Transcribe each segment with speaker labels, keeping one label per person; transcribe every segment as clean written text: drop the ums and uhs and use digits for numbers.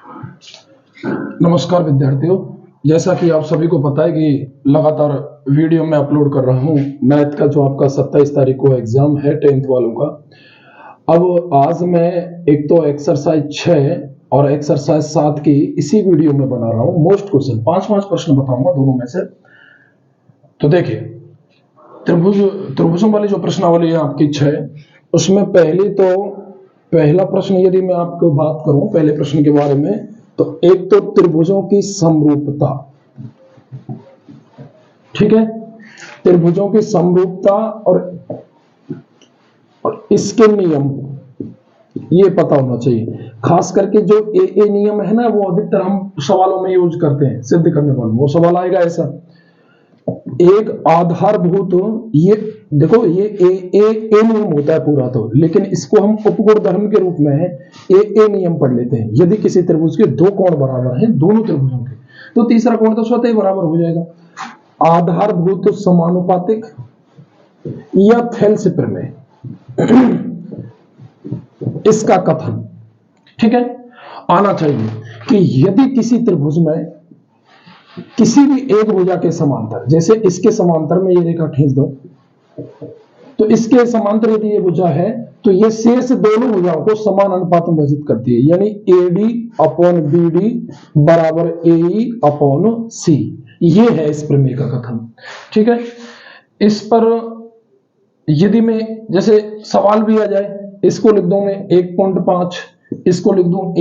Speaker 1: नमस्कार विद्यार्थियों, जैसा कि आप सभी को पता है कि लगातार वीडियो में अपलोड कर रहा हूं। मैथ का जो आपका 27 तारीख को एग्जाम है 10th वालों का। अब आज मैं एक तो एक्सरसाइज 6 और एक्सरसाइज 7 की इसी वीडियो में बना रहा हूं। मोस्ट क्वेश्चन 5-5 प्रश्न बताऊंगा दोनों में से। तो देखिए, त्रिभुजों वाली जो प्रश्नावली है आपकी 6, उसमें पहला प्रश्न यदि मैं आपको बात करूं पहले प्रश्न के बारे में, तो एक तो त्रिभुजों की समरूपता, ठीक है, त्रिभुजों की समरूपता और इसके नियम ये पता होना चाहिए। खास करके जो ए नियम है ना, वो अधिकतर हम सवालों में यूज करते हैं सिद्ध करने वाले। वो सवाल आएगा ऐसा, एक आधारभूत, ये देखो ये ए नियम होता है पूरा तो, लेकिन इसको हम उपगुण धर्म के रूप में ए नियम पढ़ लेते हैं। यदि किसी त्रिभुज के दो कोण बराबर हैं, दोनों त्रिभुजों के, तो तीसरा कोण तो स्वतः ही बराबर हो जाएगा। आधारभूत समानुपातिक या फेल्स प्रमेय, इसका कथन, ठीक है, आना चाहिए कि यदि किसी त्रिभुज में किसी भी एक भुजा के समांतर, जैसे इसके समांतर में ये रेखा खींच दो, तो इसके समांतर यदि ये भुजा है तो ये शेष दोनों भुजाओं को समान अनुपात में विभाजित करती है, यानी AD अपॉन BD बराबर AE अपॉन C। ये है इस प्रमेय का कथन, ठीक है। इस पर यदि मैं जैसे सवाल भी आ जाए, इसको लिख दूं मैं 1.5, इसको लिख दूं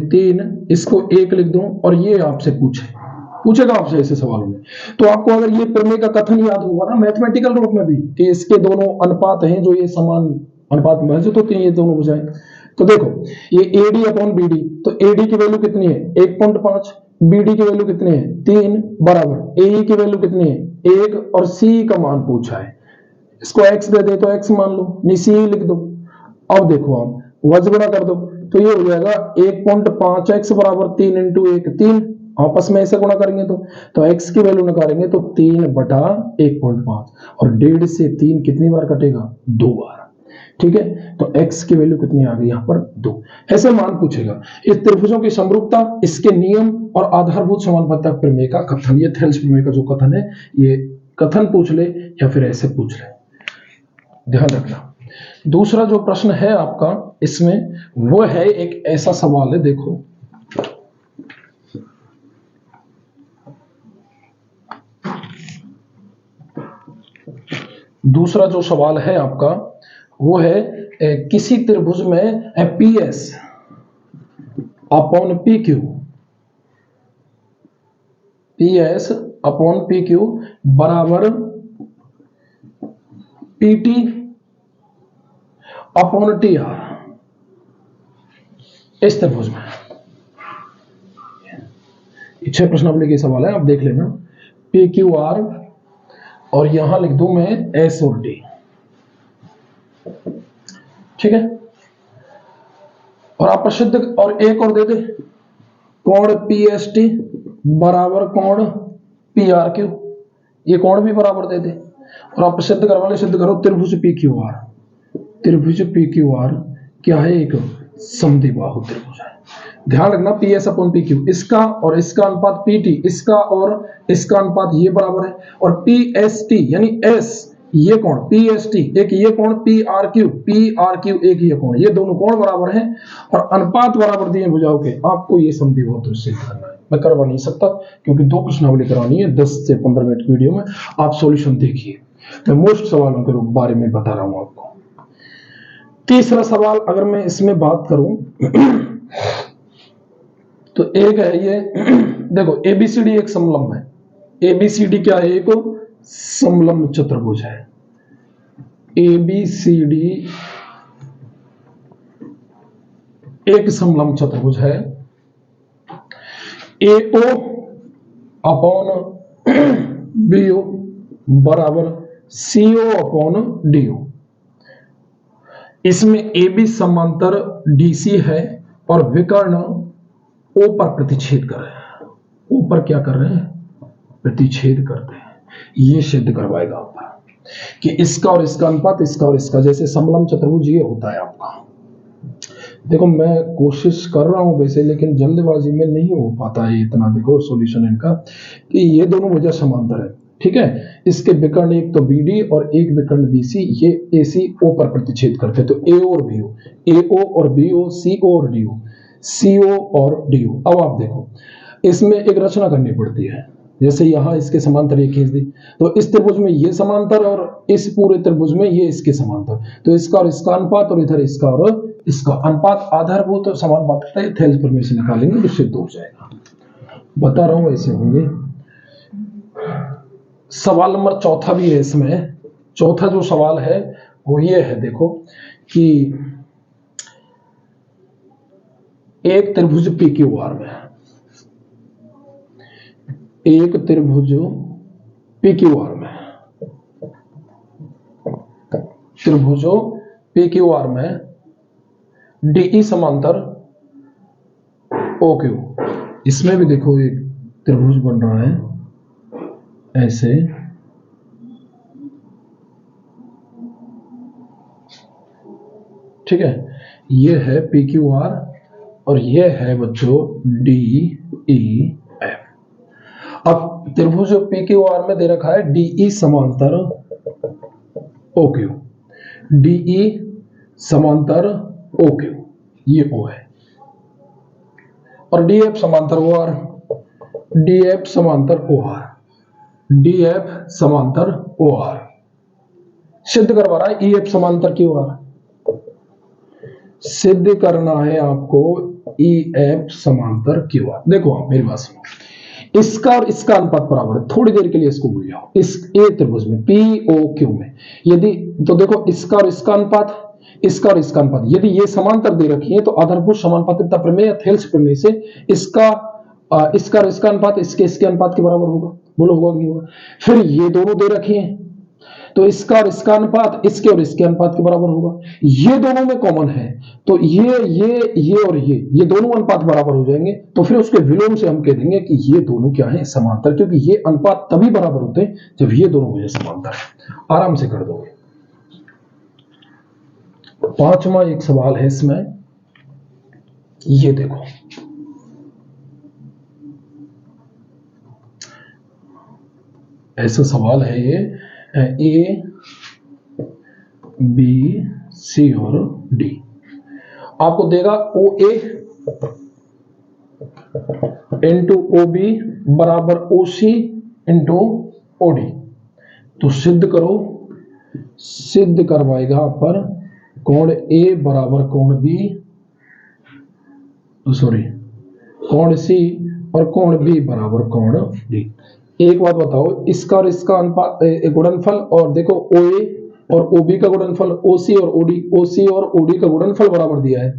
Speaker 1: 3, इसको 1 लिख दूं, और ये आपसे पूछेगा आपसे ऐसे सवालों में, तो आपको अगर ये प्रमेय का कथन याद होगा ना मैथमेटिकल रूप में भी, कि इसके दोनों अनुपात हैं जो ये समान अनुपात में विभाजित होते हैं, ये दोनों भुजाएं। तो देखो ये AD अपॉन BD, तो AD की वैल्यू कितनी है 1.5, BD की वैल्यू कितनी है 3 बराबर AE की वैल्यू कितनी है 1, और C का मान पूछा है, इसको x दे दे तो x मान लो, नहीं C लिख दो। अब देखो आप वज गुणा कर दो, तो ये हो जाएगा 1.5x बराबर 3 इंटू 1, 3 आपस में ऐसे गुणा करेंगे तो x की वैल्यू निकालेंगे तो 3 बटा 1.5, और 1.5 से 3 कितनी बार कटेगा 2 बार, ठीक है। तो x की वैल्यू कितनी आ गई यहाँ पर 2, ऐसे मान पूछेगा। इस त्रिभुजों की समरूपता, इसके नियम और आधारभूत समानुपातिक प्रमेय का कथन, ये थेल्स प्रमेय का जो कथन है, ये कथन पूछ ले या फिर ऐसे पूछ ले, ध्यान रखना। दूसरा जो प्रश्न है आपका इसमें, वो है एक ऐसा सवाल है, देखो दूसरा जो सवाल है आपका वो है किसी त्रिभुज में PS upon PQ, PS upon PQ बराबर PT अपॉन TR, इस त्रिभुज में 6 प्रश्नावली के सवाल है, आप देख लेना। PQR और यहां लिख दूं मैं S और T, ठीक है। और आप प्रसिद्ध और एक और दे दे, कोण PST बराबर कोण PRQ, ये कोण भी बराबर दे दे, और आप सिद्ध करवा ले, सिद्ध करो त्रिभुज PQR, त्रिभुज PQR क्या है, एक समद्विबाहु त्रिभुज है। ध्यान रखना PS अपॉन PQ, इसका और इसका अनुपात PT, इसका और इसका अनुपात ये बराबर है, और PST यानी S ये कोण PST एक ये कोण PRQ एक ये कोण, ये दोनों कोण बराबर हैं और अनुपात बराबर दिए भुजाओं के। आपको ये समद्विबाहु त्रिभुज सिद्ध करना है, मैं करवा नहीं सकता क्योंकि 2 प्रश्नावली करानी है 10 से 15 मिनट वीडियो में। आप सॉल्यूशन देखिए, मैं मोस्ट सवालों के बारे में बता रहा हूं आपको। तीसरा सवाल अगर मैं इसमें बात करूं तो एक है ये, देखो ABCD एक समलंब है, ABCD क्या है, एक समलंब चतुर्भुज है। ABCD एक समलंब चतुर्भुज है। AO अपॉन BO बराबर CO अपॉन DO। इसमें AB समांतर DC है और विकर्ण O पर प्रतिच्छेद कर रहे हैं, O पर क्या कर रहे हैं, प्रतिच्छेद करते हैं। ये सिद्ध करवाएगा आपका कि इसका और इसका अनुपात, इसका और इसका, जैसे समलंब चतुर्भुज ये होता है आपका। देखो मैं कोशिश कर रहा हूं वैसे, लेकिन जल्दबाजी में नहीं हो पाता है इतना। देखो सॉल्यूशन इनका कि ये दोनों भुजा समांतर है, ठीक है। इसके विकर्ण एक तो BD और एक विकर्ण BC, ये AC O पर प्रतिच्छेद करते हैं, तो AO और BO, AO और BO, CO और DO, CO और DO। अब आप देखो इसमें एक रचना करनी पड़ती है, जैसे यहां इसके समांतर ये खींच दी, तो इस त्रिभुज में ये समांतर और इस पूरे त्रिभुज में ये इसके समांतर, तो इसका और इसका अनुपात और इधर इसका और इसका अनुपात आधारभूत और समानुपातिकता है, थेल्स प्रमेय से निकालेंगे तो सिद्ध हो जाएगा। बता रहा हूं ऐसे होंगे। सवाल नंबर चौथा भी है इसमें। चौथा जो सवाल है वो ये है, देखो कि एक त्रिभुज PQR में, एक त्रिभुज PQR में, त्रिभुजों PQR में DE समांतर OQ, इसमें भी देखो एक त्रिभुज बन रहा है ऐसे, ठीक है। ये है PQR और ये है बच्चों DEF। अब त्रिभुज PQR में दे रखा है DE समांतर OQ, DE समांतर OQ, ये O है, और DF समांतर OR, DF समांतर OR, DF समांतर OR। सिद्ध करवा रहा है EF समांतर QR, सिद्ध करना है आपको EF समांतर QR। देखो आप मेरी बात सुनो, इसका और इसका अनुपात बराबर है, थोड़ी देर के लिए इसको भूल जाओ। इस ए त्रिभुज में POQ में यदि, तो देखो इसका और इसका अनुपात, इसका और इसका अनुपात, यदि ये समांतर दे रखी है तो आधारभूत समानुपातिकता प्रमेय या थेल्स प्रमेय से इसका इसका और इसका अनुपात इसके इसके अनुपात के बराबर होगा। बोलो होगा नहीं होगा? फिर ये दोनों दे रखी हैं तो इसका और इसका अनुपात इसके और इसके अनुपात के बराबर होगा। ये दोनों में कॉमन है तो ये और ये दोनों अनुपात बराबर हो जाएंगे, तो फिर उसके विलोम से हम कह देंगे कि ये दोनों क्या है, समांतर, क्योंकि ये अनुपात तभी बराबर होते हैं जब ये दोनों भुजा समांतर है। आराम से कर दोगे। पांचवा एक सवाल है इसमें, ये देखो, ऐसा सवाल है ये, A B C और D आपको देगा OA इंटू OB बराबर OC इंटू OD। तो सिद्ध करो, सिद्ध करवाएगा पर कोण A बराबर कोण B, सॉरी कोण C और कोण B बराबर कोण D। एक बात बताओ, इसका और इसका अनुपात गुणनफल, और देखो OA और OB का गुणनफल, OC और OD, OC और OD का गुणनफल बराबर दिया है।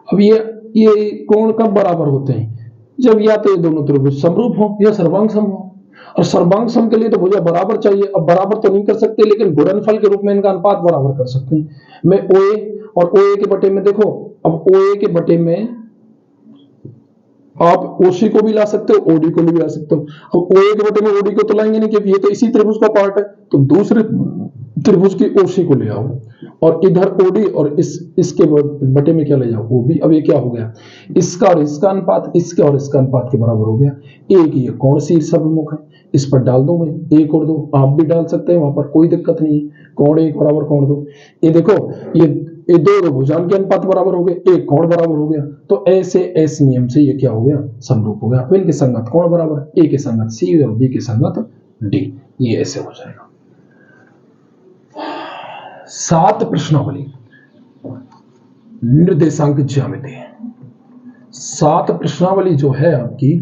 Speaker 1: अब ये कोण कब बराबर होते हैं? जब या तो ये दोनों त्रिभुज समरूप हो या सर्वांग सम हो, और सर्वांग सम के लिए तो भुजा बराबर चाहिए। अब बराबर तो नहीं कर सकते, लेकिन गुणनफल के रूप में इनका अनुपात बराबर कर सकते हैं। मैं OA और OA के बटे में, देखो अब OA के बटे में आप OC को भी ला सकते हो, OD को भी ला सकते हो। अब OA के बटे में OD को तो लाएंगे नहीं क्योंकि ये तो इसी त्रिभुज का पार्ट है, तो दूसरे त्रिभुज की OC को ले आओ और इधर OD और इसके बटे में क्या ले जाओ, OB। अब ये क्या हो गया, इसका और इसका अनुपात इसके और इसका अनुपात के बराबर हो गया। एक ये कोण शीर्षाभिमुख है, इस पर डाल दो, मैं एक और दो, आप भी डाल सकते हैं, वहां पर कोई दिक्कत नहीं है। कोण एक बराबर कोण दो, ये देखो ये दो भुजाओं के अनुपात बराबर हो गए, एक कोण बराबर हो गया, तो ऐसे इस नियम से ये क्या हो गया, समरूप हो गया। तो इनके संगत कोण बराबर, ए के संगत C और B के संगत D, ये ऐसे हो जाएगा। 7 प्रश्नावली निर्देशांक ज्यामिति, 7 प्रश्नावली जो है आपकी,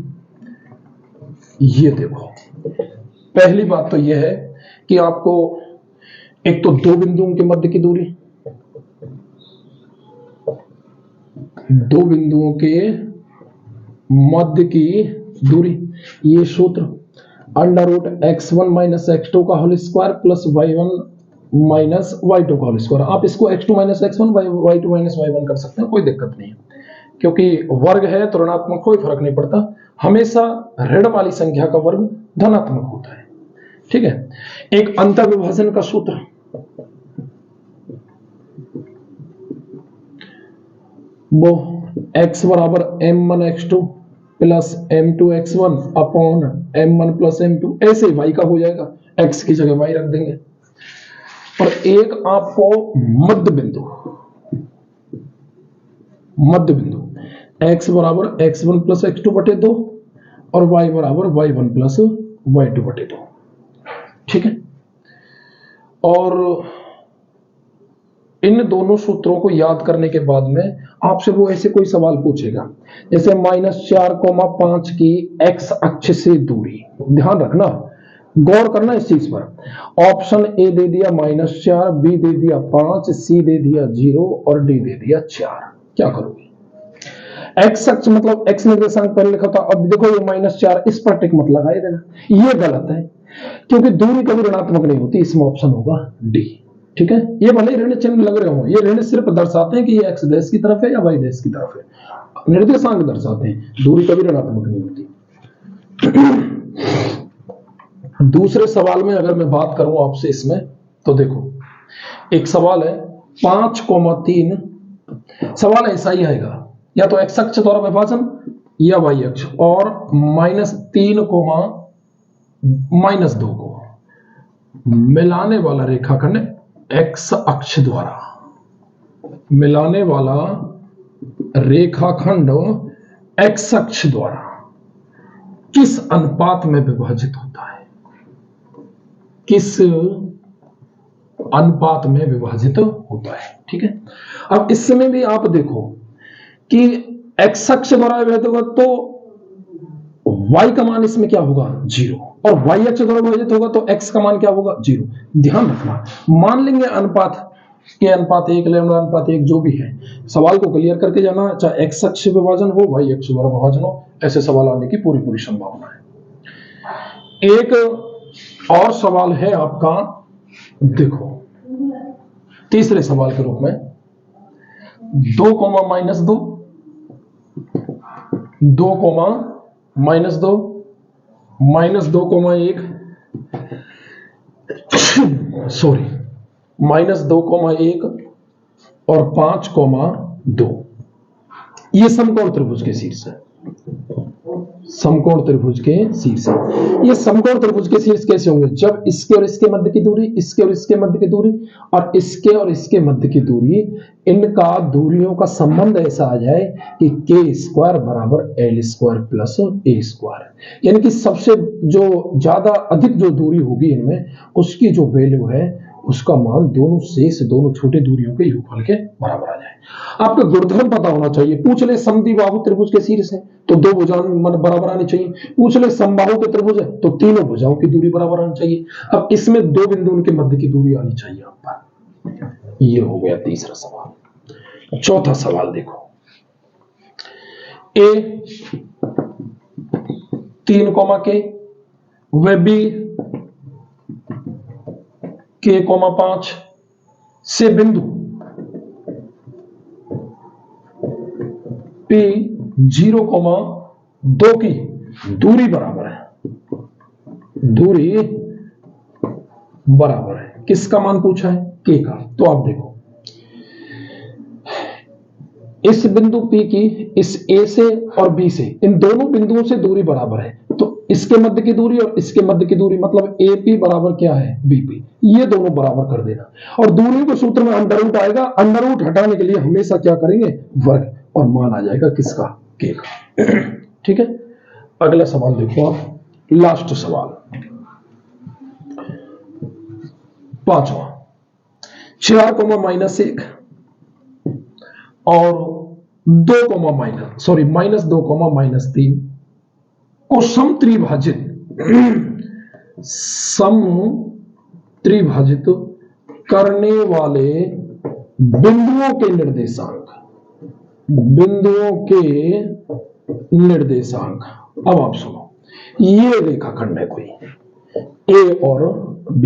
Speaker 1: ये देखो। पहली बात तो यह है कि आपको एक तो दो बिंदुओं के मध्य की दूरी, दो बिंदुओं के मध्य की दूरी, ये सूत्र under root x1 minus x2 का whole square plus y1 minus y2 का होल स्क्वायर। आप इसको x2 minus x1 y2 minus y1 कर सकते हैं, कोई दिक्कत नहीं है, क्योंकि वर्ग है तो ऋणात्मक, कोई फर्क नहीं पड़ता। हमेशा ऋण वाली संख्या का वर्ग धनात्मक होता है, ठीक है। एक अंतर विभाजन का सूत्र, वो x बराबर m1 x2 plus m2 x1 upon m1 plus m2, ऐसे y का हो जाएगा, x की जगह y रख देंगे। और एक आपको मध्य बिंदु x बराबर x1 प्लस x2 बटे 2 और y बराबर y1 प्लस y2 बटे 2, ठीक है। और इन दोनों सूत्रों को याद करने के बाद में आपसे वो ऐसे कोई सवाल पूछेगा, जैसे -4,5 की x अक्ष से दूरी, ध्यान रखना, गौर करना इस चीज पर। ऑप्शन ए दे दिया -4, बी दे दिया 5, सी दे दिया 0 और डी दे दिया 4, क्या करोगे? x अक्ष मतलब x निर्देशांक पहले लिखा था, अब देखो ये -4, इस पर टिक मत लगाए देना, ये गलत है क्योंकि दूरी कभी ऋणात्मक नहीं होती, इसमें ऑप्शन होगा डी, ठीक है। ये भले ऋण चिन्ह लग रहे हो, ये ऋण सिर्फ दर्शाते हैं कि ये x डैश की तरफ है या y डैश की तरफ है, निर्देशांक दर्शाते हैं, दूरी कभी ऋणात्मक नहीं होती। दूसरे सवाल में अगर मैं बात करूं आपसे इसमें, तो देखो एक सवाल है 5,3, सवाल ऐसा ही आएगा, या तो x अक्ष द्वारा विभाजन या y अक्ष, और -3, -2 को मिलाने वाला रेखाखंड x अक्ष द्वारा, मिलाने वाला रेखाखंड x अक्ष द्वारा किस अनुपात में विभाजित होता है, किस अनुपात में विभाजित होता है, ठीक है। अब इसमें भी आप देखो कि x अक्ष द्वारा विभाजित होगा तो y का मान इसमें क्या होगा 0, और y अक्ष द्वारा विभाजित होगा तो x का मान क्या होगा 0। ध्यान रखना, मान लेंगे अनुपात के अनुपात 1, लैम्डा अनुपात 1 जो भी है, सवाल को क्लियर करके जाना, चाहे x अक्ष विभाजन हो y अक्ष द्वारा विभाजन हो, ऐसे सवाल आने की पूरी संभावना है। एक और सवाल है आपका, देखो तीसरे सवाल के रूप में 2, -2, 2, -2, -2,1 सॉरी -2,1 और 5,2, ये समकोण त्रिभुज के शीर्ष है, समकोण त्रिभुज के शीर्ष है। ये समकोण त्रिभुज के शीर्ष कैसे होंगे? जब इसके और इसके मध्य की दूरी, इसके और इसके मध्य की दूरी और इसके और इसके मध्य की दूरी, इनका दूरियों का संबंध ऐसा आ जाए कि k² बराबर l² प्लस a², यानी कि सबसे जो ज्यादा अधिक जो दूरी होगी इनमें, उसकी जो वैल्यू है, उसका मान दोनों शेष दोनों छोटे दूरियों के योगफल के बराबर आ जाए। आपको गुणधर्म पता होना चाहिए। पूछ ले समद्विबाहु त्रिभुज के शीर्ष है तो दो भुजाएं बराबर आनी चाहिए, पूछ ले समबाहु के त्रिभुज है तो तीनों भुजाओं की दूरी बराबर आनी चाहिए। अब इसमें दो बिंदु उनके मध्य की दूरी आनी चाहिए आप पर। ये हो गया तीसरा सवाल। चौथा सवाल देखो, ए 3, व बी k,5 से बिंदु P 0,2 की दूरी बराबर है, दूरी बराबर है। किसका मान पूछा है? K का। तो आप देखो इस बिंदु P की इस A से और B से, इन दोनों बिंदुओं से दूरी बराबर है, तो इसके मध्य की दूरी और इसके मध्य की दूरी मतलब AP बराबर क्या है? BP। ये दोनों बराबर कर देना, और दूरी के सूत्र में अंडर रूट आएगा। अंडर रूट हटाने के लिए हमेशा क्या करेंगे? वर्ग, और मान आ जाएगा किसका? K का। ठीक है, अगला सवाल देखो आप, लास्ट सवाल 5वां। 4, -1 और 2, -2, -3 को समत्रिभाजित करने वाले बिंदुओं के निर्देशांक। अब आप सुनो, ये रेखाखंड है कोई A और B,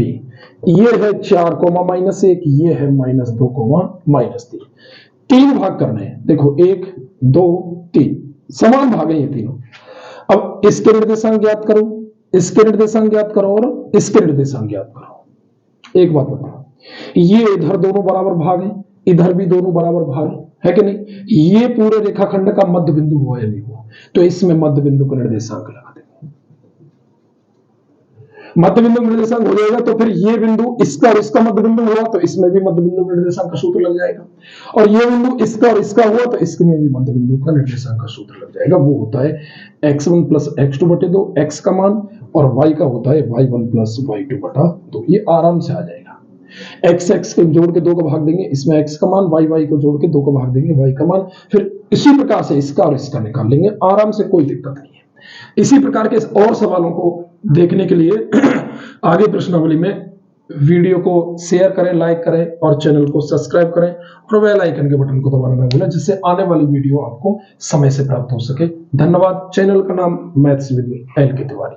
Speaker 1: ये है 4, -1, ये है -2, -3। 3 भाग करने हैं। देखो 1, 2, 3 समान भाग है ये तीनों। अब इसके निर्देशांक ज्ञात करो, इसके निर्देशांक ज्ञात करो और इसके निर्देशांक ज्ञात करो। एक बात बताओ, ये इधर दोनों बराबर भाग है, इधर भी दोनों बराबर भाग है कि नहीं? ये पूरे रेखाखंड का मध्य बिंदु हुआ या नहीं हुआ, तो इसमें मध्य बिंदु का निर्देशांक लगा देंगे। मध्य बिंदु निर्देशांक हो जाएगा तो फिर ये बिंदु इसका और इसका मध्य बिंदु हुआ तो इसमें भी मध्य बिंदु निर्देशांक का सूत्र लग जाएगा, और ये बिंदु इसका और इसका हुआ तो इसमें भी मध्य बिंदु का निर्देशांक का सूत्र लग जाएगा। वो होता है x1 प्लस x2 बटे 2, x का मान, और y का होता है y1 प्लस y2 बटा 2। ये आराम से आ जाएगा। x x को जोड़ के 2 को भाग देंगे, इसमें x का मान, y y को जोड़ के 2 को भाग देंगे, y का मान, फिर इसी प्रकार से इसका और इसका निकाल लेंगे आराम से, कोई दिक्कत नहीं है। इसी प्रकार के और सवालों को देखने के लिए आगे प्रश्नावली में वीडियो को शेयर करें, लाइक करें और चैनल को सब्सक्राइब करें और बेल आइकन के बटन को दबाना ना भूलें, जिससे आने वाली वीडियो आपको समय से प्राप्त हो सके। धन्यवाद। चैनल का नाम मैथ्स विद एल के तिवारी।